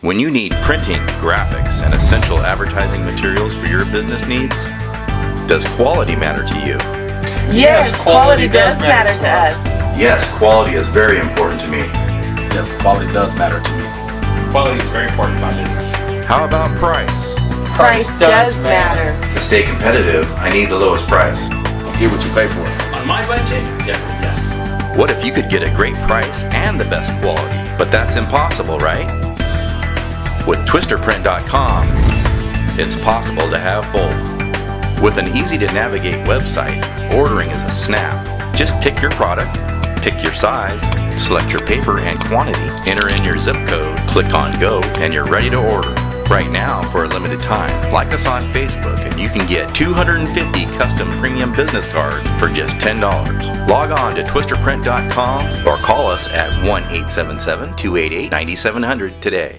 When you need printing, graphics, and essential advertising materials for your business needs, does quality matter to you? Yes, quality does matter to us. Yes, quality is very important to me. Yes, quality does matter to me. Quality is very important to my business. How about price? Price does matter. To stay competitive, I need the lowest price. Get what you pay for it. On my budget, definitely yes. What if you could get a great price and the best quality? But that's impossible, right? With TwisterPrint.com, it's possible to have both. With an easy-to-navigate website, ordering is a snap. Just pick your product, pick your size, select your paper and quantity, enter in your zip code, click on Go, and you're ready to order. Right now, for a limited time, like us on Facebook and you can get 250 custom premium business cards for just $10. Log on to TwisterPrint.com or call us at 1-877-288-9700 today.